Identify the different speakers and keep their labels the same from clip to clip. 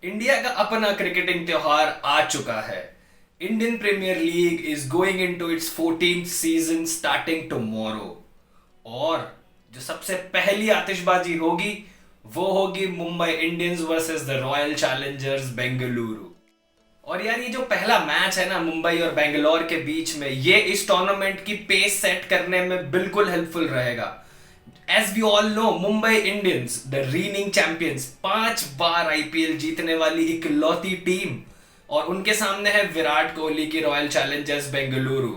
Speaker 1: India का अपना cricketing त्योहार आ चुका है। Indian Premier League is going into its 14th season starting tomorrow. और जो सबसे पहली आतिशबाजी होगी वो होगी Mumbai Indians versus the Royal Challengers Bengaluru. और यार ये जो पहला मैच है ना मुंबई और बेंगलोर के बीच में, ये इस टूर्नामेंट की पेस सेट करने में बिल्कुल हेल्पफुल रहेगा। As we all know, Mumbai Indians the reigning champions, 5 बार आईपीएल जीतने वाली इकलौती टीम, और उनके सामने है विराट कोहली की रॉयल चैलेंजर्स बेंगलुरु,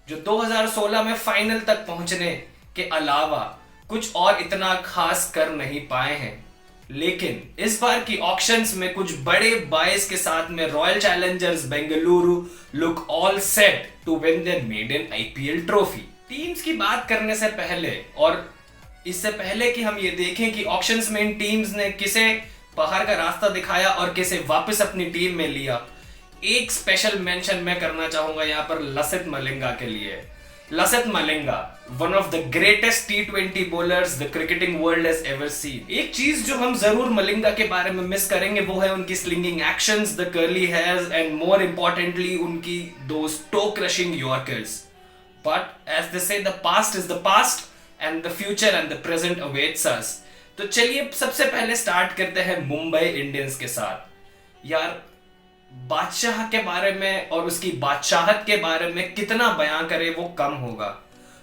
Speaker 1: जो 2016 में फाइनल तक पहुंचने के अलावा कुछ और इतना खास कर नहीं पाए हैं। लेकिन इस बार की ऑक्शंस में कुछ बड़े बायस के साथ में Royal Challengers Bengaluru look all set to win their maiden IPL trophy. Teams की बात करने से पहले, और इससे पहले कि हम ये देखें कि ऑक्शंस में इन टीम्स ने किसे बाहर का रास्ता दिखाया और किसे वापस अपनी टीम में लिया, एक स्पेशल मेंशन मैं करना चाहूंगा यहाँ पर लसित मलिंगा के लिए। Lasith Malinga, one of the greatest T20 bowlers the cricketing world has ever seen. एक चीज जो हम जरूर मलिंगा के बारे में मिस करेंगे वो है उनकी slinging actions, the curly hairs, and more importantly उनकी those toe crushing yorkers. But as they say, the past is the past and the future and the present awaits us. तो चलिए सबसे पहले स्टार्ट करते हैं मुंबई इंडियंस के साथ। यार बादशाह के बारे में और उसकी बादशाहत के बारे में कितना बयां करे वो कम होगा।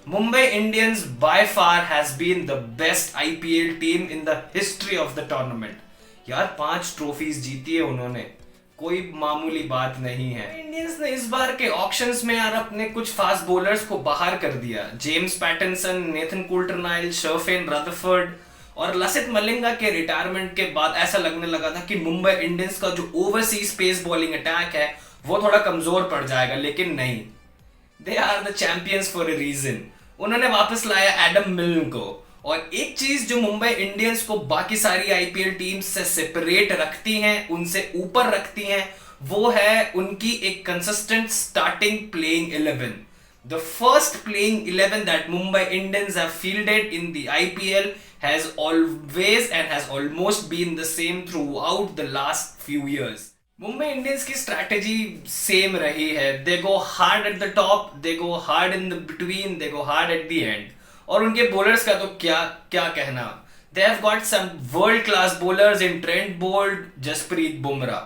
Speaker 1: Mumbai Indians by far has been the best IPL team in the history of the tournament. यार 5 ट्रॉफीज जीती है उन्होंने, कोई मामूली बात नहीं है। इंडियंस ने इस बार के ऑक्शंस में यार अपने कुछ फास्ट बॉलर्स को बाहर कर दिया। जेम्स पैटिंसन, नेथन कुल्टरनाइल, शर्फेन रदरफोर्ड और लसित मलिंगा के रिटायरमेंट के बाद ऐसा लगने लगा था कि मुंबई इंडियंस का जो ओवरसीज पेस बॉलिंग अटैक है वो थोड़ा कमजोर पड़ जाएगा, लेकिन नहीं, they are the champions for a reason. उन्होंने वापस लाया एडम मिल्न को। और एक चीज जो मुंबई इंडियंस को बाकी सारी आईपीएल टीम्स से सेपरेट रखती हैं, उनसे ऊपर रखती हैं, वो है उनकी एक consistent starting playing 11। The first playing 11 that Mumbai Indians have fielded in the IPL has always and has almost been the same throughout the last few years. Mumbai Indians की strategy same रही है। They go hard at the top, they go hard in the between, they go hard at the end. और उनके bowlers का तो क्या क्या कहना। They have got some world class bowlers in Trent Boult, Jasprit Bumrah.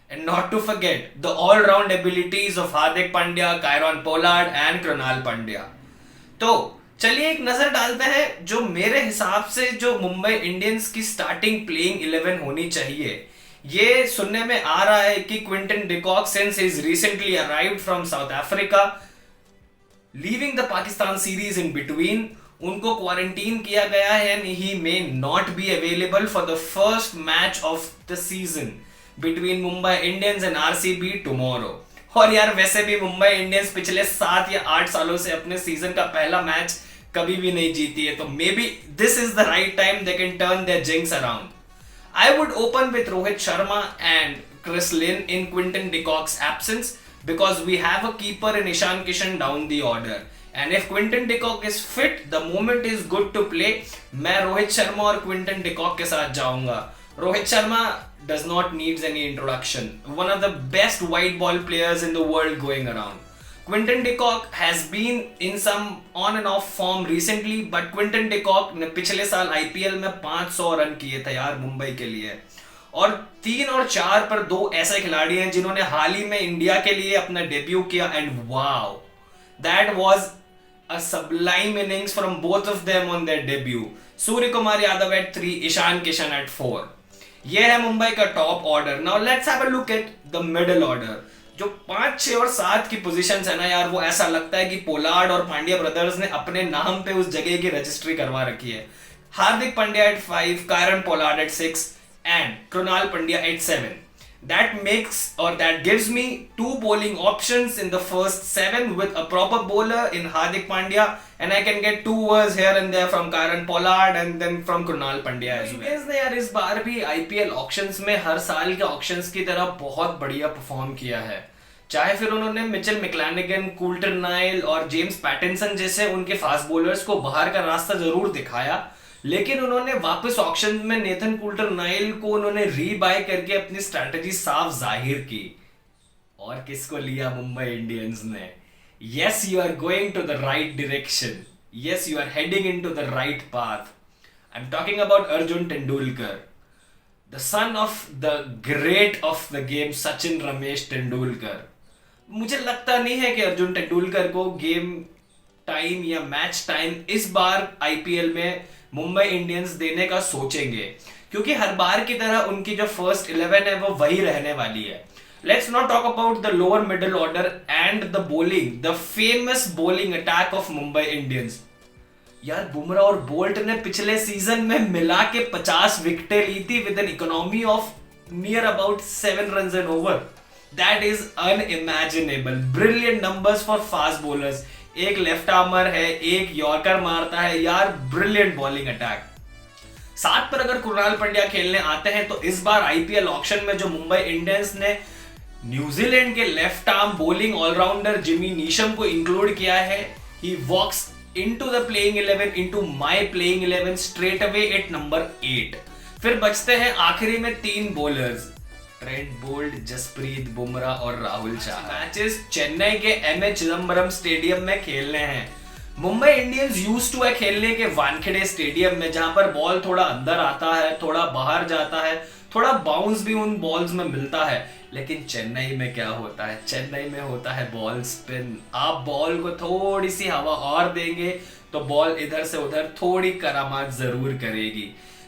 Speaker 1: And not to forget the all-round abilities of Hardik Pandya, Kieron Pollard and Krunal Pandya. तो चलिए एक नजर डालते हैं जो मेरे हिसाब से जो मुंबई इंडियंस की स्टार्टिंग प्लेइंग 11 होनी चाहिए। ये सुनने में आ रहा है कि Quinton de Kock, since is recently arrived from south Africa, leaving the Pakistan series in between, उनको क्वारंटीन किया गया है and he may not be available for the first match of the season between Mumbai Indians and RCB tomorrow. और यार वैसे भी Mumbai Indians पिछले 7 या 8 सालों से अपने सीजन का पहला मैच कभी भी नहीं जीती है, तो maybe this is the right time they can turn their jinx around. I would open with Rohit Sharma and Chris Lynn in Quinton de Kock's absence because we have a keeper in Ishan Kishan down the order, and if Quinton de Kock is fit, the moment is good to play. मैं रोहित शर्मा और Quinton de Kock के साथ जाऊंगा। Rohit Sharma does not needs any introduction, one of the best white ball players in the world going around. Quinton de Kock has been in some on and off form recently, but Quinton de Kock ने पिछले साल IPL में 500 run किए थे यार मुंबई के लिए। और 3 और 4 पर 2 ऐसे खिलाड़ी हैं जिन्होंने हाल ही में इंडिया के लिए अपना डेब्यू किया, and wow, that was a sublime innings from both of them on their debut. Surya Kumar Yadav at 3, Ishan Kishan at 4। ये है मुंबई का top order. Now let's have a look at the middle order. जो 5, 6 और 7 की पोजीशंस है ना यार, वो ऐसा लगता है कि पोलार्ड और पांड्या ब्रदर्स ने अपने नाम पे उस जगह की रजिस्ट्री करवा रखी है। Hardik Pandya at 5, Kieron Pollard at 6 and Krunal Pandya at 7. That makes, or that gives me 2 bowling options in the first 7 with a proper bowler in Hardik Pandya, and I can get 2 overs here and there from Kieron Pollard and then from Krunal Pandya as well. Indians ने यार इस बार भी IPL auctions में हर साल के auctions की तरह बहुत बढ़िया परफॉर्म किया है। चाहे फिर उन्होंने मिचेल मैक्लेनेगन, कुल्टरनाइल और जेम्स पैटिंसन जैसे उनके फास्ट बॉलर्स को बाहर का रास्ता जरूर दिखाया, लेकिन उन्होंने वापस ऑक्शन में नेथन कुल्टर नाइल को उन्होंने रीबाय करके अपनी स्ट्रैटेजी साफ जाहिर की। और किसको लिया मुंबई इंडियंस ने? Yes, you are going to the right direction, yes you are heading into the right path. I am talking about Arjun Tendulkar, the son of the great of the game Sachin Ramesh Tendulkar. मुझे लगता नहीं है कि अर्जुन तेंदुलकर को गेम टाइम या match time इस बार IPL में मुंबई इंडियंस देने का सोचेंगे, क्योंकि हर बार की तरह उनकी जो फर्स्ट 11 है वो वही रहने वाली है। Let's not talk about the lower middle order and the bowling, the famous bowling attack of Mumbai Indians. यार बुमराह और बोल्ट ने पिछले सीजन में मिला के 50 विकेटें ली थी with an economy of near about 7 run an over. That is unimaginable, brilliant numbers for fast bowlers. एक left armour है, एक यॉर्कर मारता है, यार ब्रिलियंट बॉलिंग अटैक। साथ पर अगर कुणाल पंड्या खेलने आते हैं तो इस बार आईपीएल ऑक्शन में जो मुंबई इंडियंस ने न्यूजीलैंड के left arm bowling allrounder Jimmy Neesham को इंक्लूड किया है, he walks into the playing 11, into my playing 11 straight away at number 8। फिर बचते हैं आखिरी में 3 bowlers, Trent Boult, Jasprit Bumrah और राहुल चाहर। मैचेस चेन्नई के एमए चिदम्बरम स्टेडियम में खेलने हैं। मुंबई इंडियंस यूज्ड टू है खेलने के वानखेड़े स्टेडियम में, जहां पर बॉल थोड़ा अंदर आता है, थोड़ा बाहर जाता है, थोड़ा बाउंस भी उन बॉल्स में मिलता है। लेकिन चेन्नई में क्या होता है? चेन्नई में होता है बॉल स्पिन। आप बॉल को थोड़ी सी हवा और देंगे तो बॉल इधर से उधर थोड़ी करामात जरूर करेगी।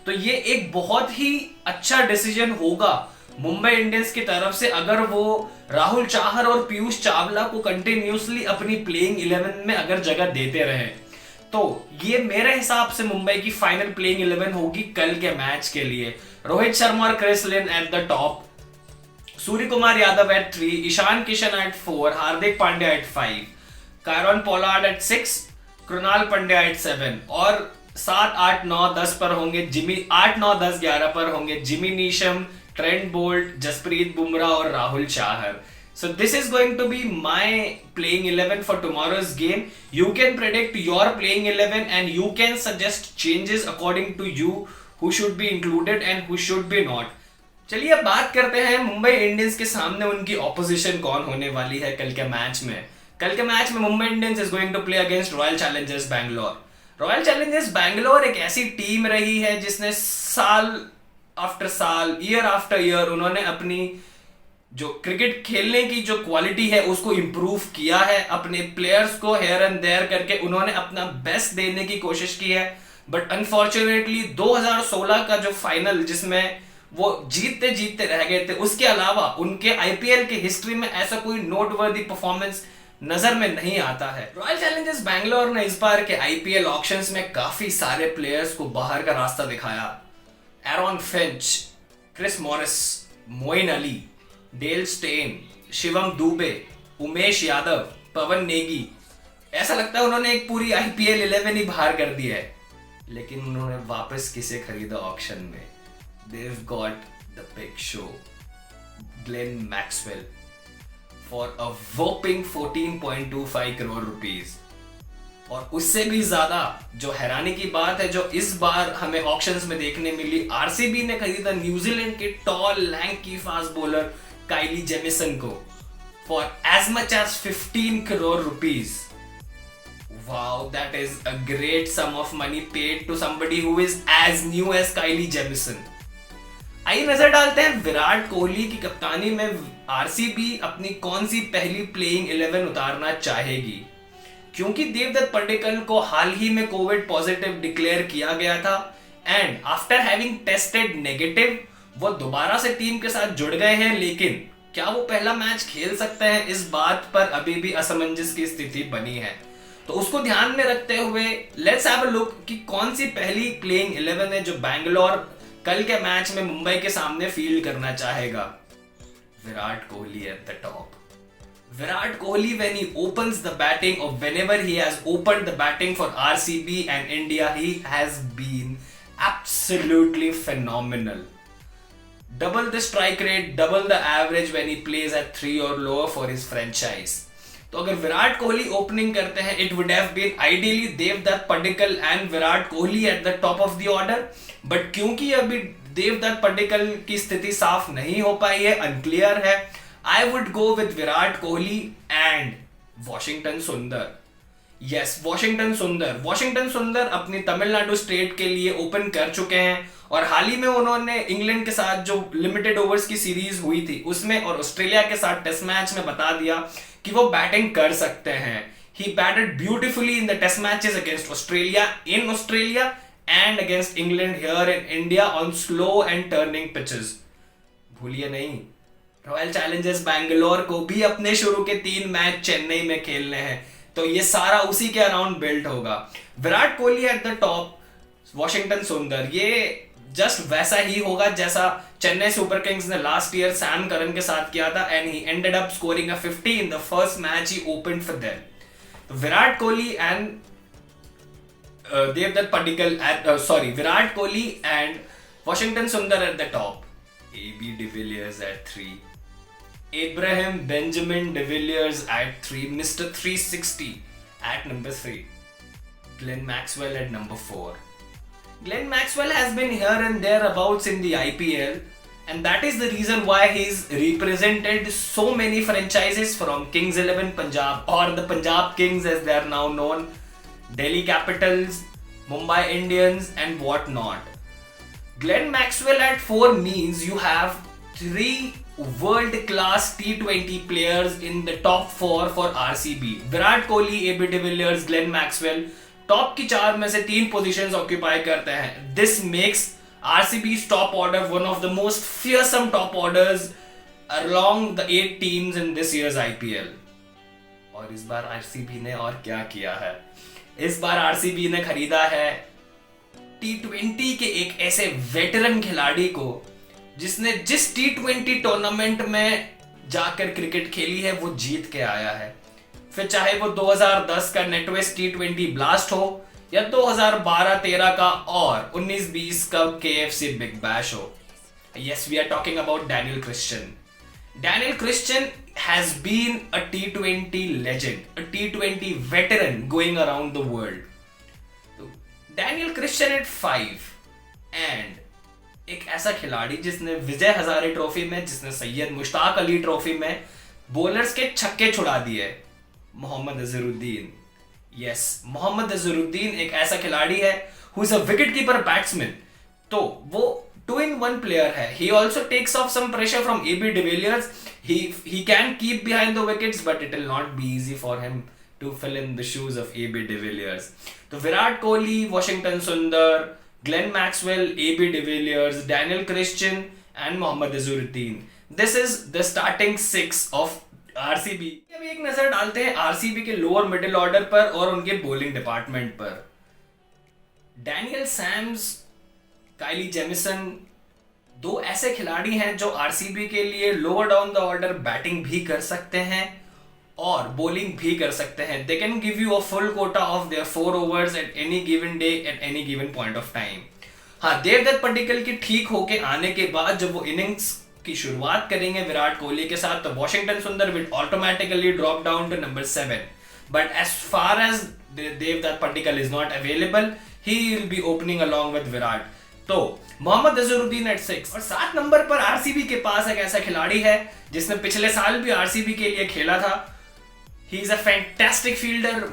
Speaker 1: तो ये एक बहुत ही अच्छा डिसीजन होगा मुंबई इंडियंस की तरफ से अगर वो राहुल चाहर और पीयूष चावला को कंटिन्यूसली अपनी प्लेइंग 11 में अगर जगह देते रहे। तो ये मेरे हिसाब से मुंबई की फाइनल प्लेइंग 11 होगी कल के मैच के लिए। रोहित शर्मा और Chris Lynn at the top, Surya Kumar Yadav at 3, Ishan Kishan at 4, Hardik Pandya at 5, Kieron Pollard at 6, Krunal Pandya at 7 और 7, 8, 9, 10 पर होंगे जिमी 8, 9, 10, 11 पर होंगे Jimmy Neesham, Trent Boult, Jasprit Bumrah और Rahul Chahar. So this is going to be my playing 11 for tomorrow's game. You can predict your playing 11 and you can suggest changes according to you who should be included and who should be not. चलिए अब बात करते हैं Mumbai Indians के सामने उनकी opposition कौन होने वाली है कल के मैच में। कल के मैच में Mumbai Indians is going to play against Royal Challengers Bangalore. Royal Challengers Bangalore एक ऐसी टीम रही है जिसने साल आफ्टर साल, ईयर आफ्टर ईयर उन्होंने अपनी जो क्रिकेट खेलने की जो क्वालिटी है उसको इंप्रूव किया है। अपने प्लेयर्स को हेयर एंड देयर करके उन्होंने अपना बेस्ट देने की कोशिश की है। बट अनफॉर्चुनेटली 2016 का जो फाइनल जिसमें वो जीतते जीतते रह गए थे, उसके अलावा उनके आईपीएल की हिस्ट्री में ऐसा कोई नोटवर्दी परफॉर्मेंस नजर में नहीं आता है। रॉयल चैलेंजर्स बैंगलोर ने इस बार के आईपीएल ऑक्शंस में काफी सारे प्लेयर्स को बाहर का रास्ता दिखाया। Aaron Finch, Chris Morris, Moeen Ali, Dale Steyn, Shivam Dube, Umesh Yadav, Pawan Negi. ऐसा लगता है उन्होंने एक पूरी आईपीएल 11 ही बाहर कर दिया है। लेकिन उन्होंने वापस किसे खरीदा ऑक्शन में? They've got the big show, Glenn Maxwell, for a whopping 14.25 crore rupees. और उससे भी ज्यादा जो हैरानी की बात है जो इस बार हमें ऑक्शंस में देखने मिली, आरसीबी ने खरीदा न्यूजीलैंड के tall lanky fast bowler Kyle Jamieson को for as much as 15 crore rupees. Wow, that is a great sum of money paid to somebody who is as new as Kyle Jamieson. आइए नजर डालते हैं विराट कोहली की कप्तानी में आरसीबी अपनी कौन सी पहली प्लेइंग 11 उतारना चाहेगी, क्योंकि देवदत्त पड्डीकल को हाल ही में कोविड पॉजिटिव डिक्लेयर किया गया था and after having tested negative वो दोबारा से टीम के साथ जुड़ गए हैं। लेकिन क्या वो पहला मैच खेल सकते हैं, इस बात पर अभी भी असमंजस की स्थिति बनी है। तो उसको ध्यान में रखते हुए लेट्स हैव अ लुक कि कौन सी पहली प्लेइंग 11 है जो बैंगलोर कल के मैच में मुंबई के सामने फील्ड करना चाहेगा। Virat Kohli at the top. Virat Kohli, when he opens the batting or whenever he has opened the batting for RCB and India, he has been absolutely phenomenal. Double the strike rate, double the average when he plays at 3 or lower for his franchise. तो अगर Virat Kohli opening करते हैं, it would have been ideally Devdutt Padikkal and Virat Kohli at the top of the order, but क्योंकि अभी देवदत्त पड्डीकल की स्थिति साफ नहीं हो पाई है, अनक्लियर है, I would go with Virat Kohli and Washington सुंदर। यस, वॉशिंगटन सुंदर अपनी तमिलनाडु स्टेट के लिए ओपन कर चुके हैं और हाल ही में उन्होंने इंग्लैंड के साथ जो लिमिटेड ओवर्स की सीरीज हुई थी उसमें और ऑस्ट्रेलिया के साथ टेस्ट मैच में बता दिया कि वो बैटिंग कर सकते हैं। He batted beautifully in the test matches against Australia in Australia and against England here in India on slow and turning pitches. भूलिए नहीं, रॉयल चैलेंजर्स बैंगलोर को भी अपने शुरू के 3 मैच चेन्नई में खेलने हैं, तो ये सारा उसी के अराउंड बिल्ट होगा। Virat Kohli at the top, Washington Sundar, ये जस्ट वैसा ही होगा जैसा चेन्नई सुपर किंग्स ने लास्ट ईयर सैम करन के साथ किया था and he ended up scoring a 50 in the first match he opened for them. तो Virat Kohli and Devdutt Padikkal Virat Kohli and Washington Sundar at the top, AB de Villiers at 3, Abraham Benjamin de Villiers at 3, Mr. 360 at number 3, Glenn Maxwell at number 4. Glenn Maxwell has been here and thereabouts in the IPL, and that is the reason why he's represented so many franchises from Kings 11 Punjab, or the Punjab Kings as they are now known, Delhi Capitals, Mumbai Indians and what-not. Glenn Maxwell at 4 means you have 3 world-class T20 players in the top 4 for RCB. Virat Kohli, AB de Villiers, Glenn Maxwell top की 4 में से 3 positions occupy करते हैं। This makes RCB's top order one of the most fearsome top orders along the 8 teams in this year's IPL. और इस बार RCB ने और क्या किया है? इस बार RCB ने खरीदा है T20 के एक ऐसे वेटरन खिलाड़ी को जिसने जिस T20 टूर्नामेंट में जाकर क्रिकेट खेली है वो जीत के आया है, फिर चाहे वो 2010 का नेटवेस्ट T20 ब्लास्ट हो या 2012-13 का और 19-20 का KFC बिग बैश हो। Yes, we are talking about Daniel Christian. Daniel Christian has been a T20 legend, a T20 veteran going around the world. Daniel Christian at 5 and एक ऐसा खिलाड़ी जिसने विजय हजारे ट्रॉफी में, जिसने सैयद मुश्ताक अली ट्रॉफी में बॉलर्स के छक्के छुड़ा दिए, मोहम्मद अजहरुद्दीन। यस, मोहम्मद अजहरुद्दीन एक ऐसा खिलाड़ी है who is a wicket keeper batsman, तो वो 2-in-1 प्लेयर है। He also takes off some pressure from AB de Villiers. He can keep behind the wickets, but it will not be easy for him to fill in the shoes of AB de Villiers. तो Virat Kohli, Washington Sundar, Glenn Maxwell, AB de Villiers, Daniel Christian and Mohammed Azharuddin. This is the starting 6 of RCB. अभी एक नजर डालते हैं RCB के lower middle order पर और उनके बॉलिंग डिपार्टमेंट पर। डैनियल सैम्स, काइली जेमिसन, 2 ऐसे खिलाड़ी हैं जो आरसीबी के लिए lower down the order batting भी कर सकते हैं और बॉलिंग भी कर सकते हैं। They can give you a full Kota of their 4 overs at any given day at any given point of time. हाँ, देवदत्त पड्डीकल के ठीक होके आने के बाद जब वो इनिंग्स की शुरुआत करेंगे विराट कोहली के साथ, तो Washington Sundar will automatically drop down to number 7। But as far as Devdutt Padikkal is not available, he will be opening along with Virat. तो मोहम्मद अजहरुद्दीन एट 6 और 7 नंबर पर आरसीबी के पास एक ऐसा खिलाड़ी है जिसने पिछले साल भी आरसीबी के लिए खेला था। He is a fantastic fielder,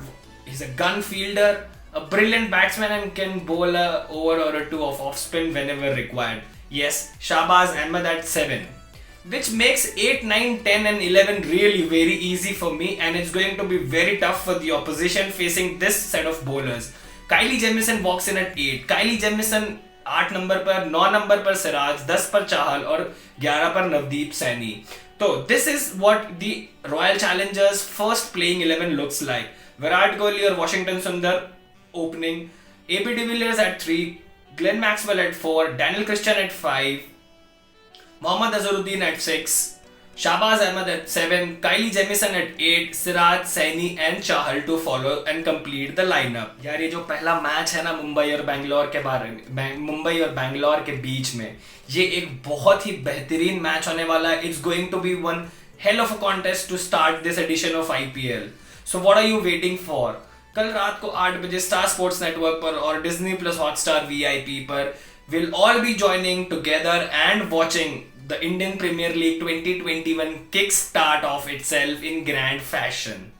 Speaker 1: he is a gun fielder, a brilliant batsman and can bowl a over or a 2 of off spin whenever required. Yes, Shahbaz Ahmed at 7, which makes 8, 9, 10 and 11 really very easy for me, and it's going to be very tough for the opposition facing this set of bowlers. Kylie Jamieson walks in at 8. Kylie Jamieson 8 number पर, 9 number पर सिराज, 10 पर चाहल और 11 पर नवदीप सैनी। तो this is what the Royal Challengers first playing 11 looks like. Virat Kohli और Washington सुंदर opening, AB de Villiers at 3, Glenn Maxwell at 4, Daniel Christian at 5, Mohammad Azharuddin at 6, Shahbaz Ahmed at 7, Kylie Jamieson at 8, Siraj, Saini and Chahal to follow and complete the lineup. यार ये जो पहला match है ना मुंबई और बैंगलोर के बारे में, मुंबई और बैंगलोर के बीच में, ये एक बहुत ही बेहतरीन मैच होने वाला है। It's going to be one hell of a contest to start this edition of IPL. So what are you waiting for? कल रात को 8 बजे स्टार स्पोर्ट्स नेटवर्क पर और डिज्नी प्लस हॉटस्टार VIP पर we'll all be joining together and watching the Indian Premier League 2021 kickstart of itself in grand fashion.